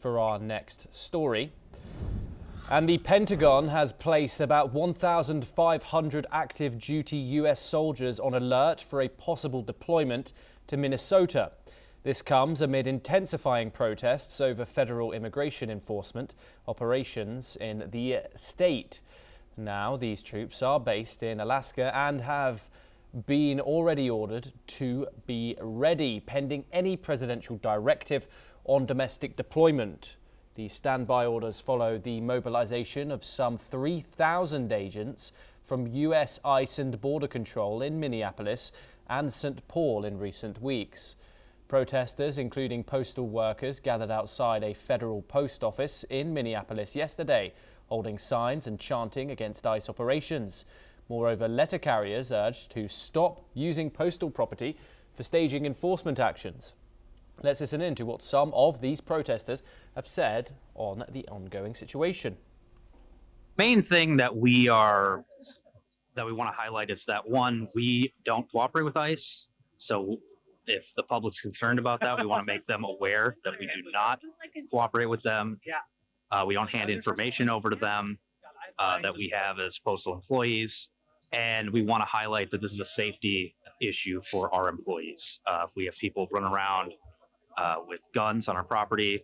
For our next story. And the Pentagon has placed about 1,500 active duty U.S. soldiers on alert for a possible deployment to Minnesota. This comes amid intensifying protests over federal immigration enforcement operations in the state. Now, these troops are based in Alaska and have been already ordered to be ready pending any presidential directive on domestic deployment. The standby orders follow the mobilization of some 3,000 agents from U.S. ICE and Border Control in Minneapolis and St. Paul in recent weeks. Protesters, including postal workers, gathered outside a federal post office in Minneapolis yesterday, holding signs and chanting against ICE operations. Moreover, letter carriers urged to stop using postal property for staging enforcement actions. Let's listen in to what some of these protesters have said on the ongoing situation. Main thing that we want to highlight is that, one, we don't cooperate with ICE. So if the public's concerned about that, we want to make them aware that we do not cooperate with them. We don't hand information over to them that we have as postal employees. And we want to highlight that this is a safety issue for our employees. If we have people run around with guns on our property,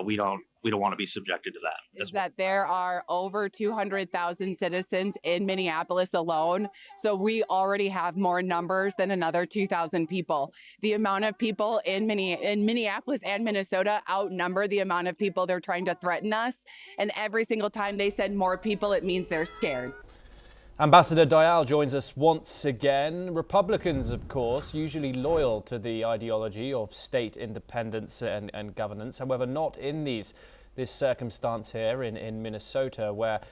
we don't want to be subjected to that. Is that there are over 200,000 citizens in Minneapolis alone. So we already have more numbers than another 2,000 people. The amount of people in Minneapolis and Minnesota outnumber the amount of people they're trying to threaten us. And every single time they send more people, it means they're scared. Ambassador Dayal joins us once again. Republicans, of course, usually loyal to the ideology of state independence and governance. However, not in this circumstance here in Minnesota, where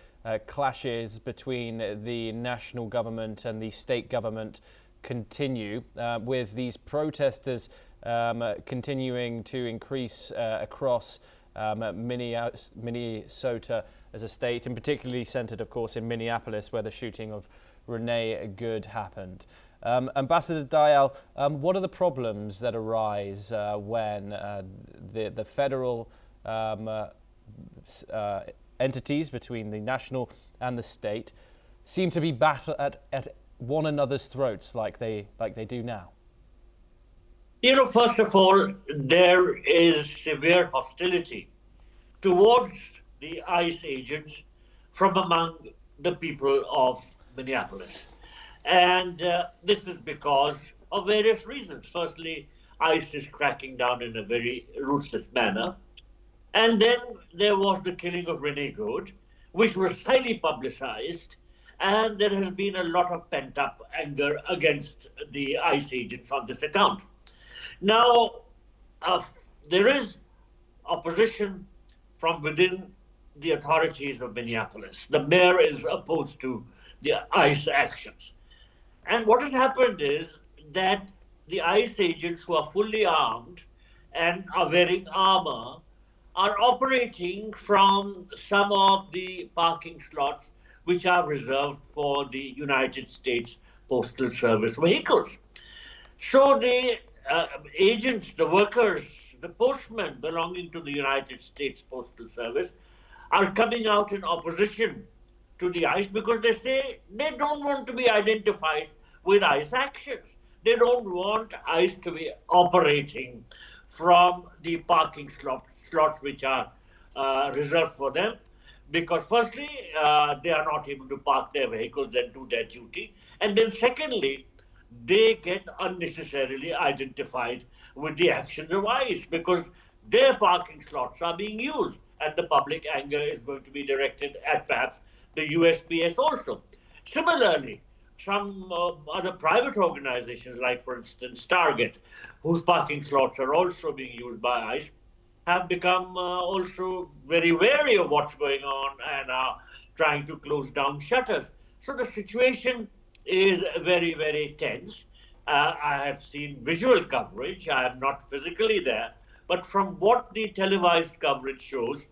clashes between the national government and the state government continue, with these protesters continuing to increase across Minnesota as a state, and particularly centered, of course, in Minneapolis, where the shooting of Renee Good happened. Ambassador Dayal, what are the problems that arise when the federal entities between the national and the state seem to be battle at one another's throats like they do now? First of all, there is severe hostility towards the ICE agents from among the people of Minneapolis. And this is because of various reasons. Firstly, ICE is cracking down in a very ruthless manner. And then there was the killing of Renee Good, which was highly publicized. And there has been a lot of pent-up anger against the ICE agents on this account. Now, there is opposition from within the authorities of Minneapolis. The mayor is opposed to the ICE actions. And what has happened is that the ICE agents who are fully armed and are wearing armor are operating from some of the parking slots which are reserved for the United States Postal Service vehicles. So the agents, the workers, the postmen belonging to the United States Postal Service are coming out in opposition to the ICE because they say they don't want to be identified with ICE actions. They don't want ICE to be operating from the parking slots which are reserved for them, because firstly, they are not able to park their vehicles and do their duty. And then secondly, they get unnecessarily identified with the actions of ICE because their parking slots are being used, and the public anger is going to be directed at perhaps the USPS also. Similarly, some other private organizations, like for instance Target, whose parking slots are also being used by ICE, have become also very wary of what's going on and are trying to close down shutters. So the situation is very, very tense. I have seen visual coverage. I am not physically there, but from what the televised coverage shows,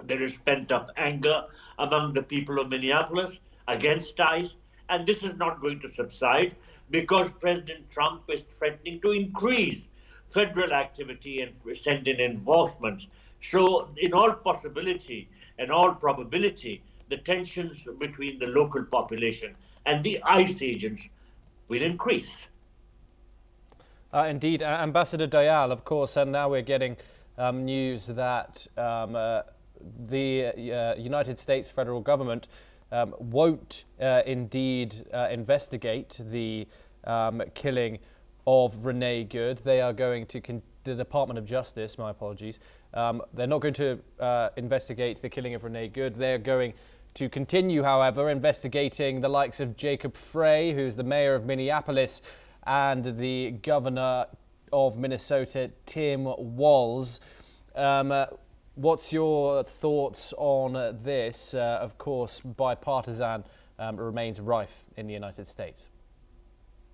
there is pent-up anger among the people of Minneapolis against ICE, and this is not going to subside because President Trump is threatening to increase federal activity and send in enforcements So, in all possibility and all probability, the tensions between the local population and the ICE agents will increase. Indeed, Ambassador Dayal, of course, and now we're getting news that the United States federal government won't indeed investigate the killing of Renee Good. They are going to, the Department of Justice, my apologies, they're not going to investigate the killing of Renee Good. They're going to continue, however, investigating the likes of Jacob Frey, who's the mayor of Minneapolis, and the governor of Minnesota, Tim Walz. What's your thoughts on this? Of course, bipartisan remains rife in the United States.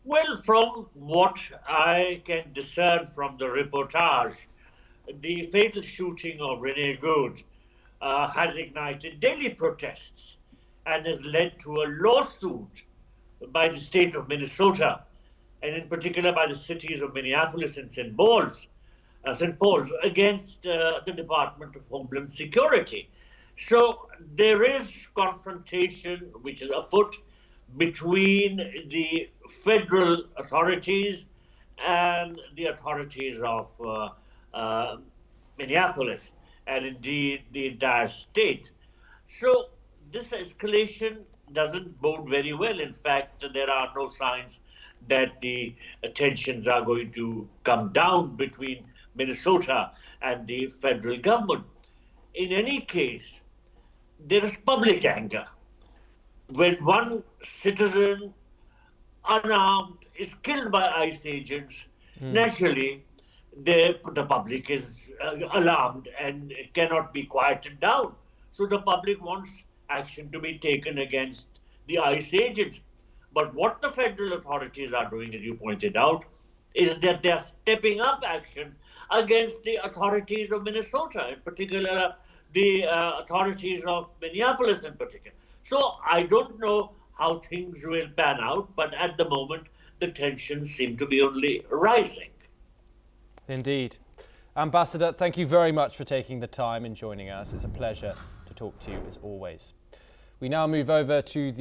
Well, from what I can discern from the reportage, the fatal shooting of Renee Good has ignited daily protests and has led to a lawsuit by the state of Minnesota, and in particular by the cities of Minneapolis and St. Paul's, against the Department of Homeland Security. So there is confrontation which is afoot between the federal authorities and the authorities of Minneapolis, and indeed the entire state. So this escalation doesn't bode very well. In fact, there are no signs that the tensions are going to come down between Minnesota and the federal government. In any case, there is public anger. When one citizen, unarmed, is killed by ICE agents, naturally the public is alarmed and cannot be quieted down. So the public wants action to be taken against the ICE agents. But what the federal authorities are doing, as you pointed out, is that they are stepping up action against the authorities of Minnesota, in particular the authorities of Minneapolis in particular. So I don't know how things will pan out, but at the moment the tensions seem to be only rising. Indeed. Ambassador, thank you very much for taking the time and joining us. It's a pleasure to talk to you as always. We now move over to the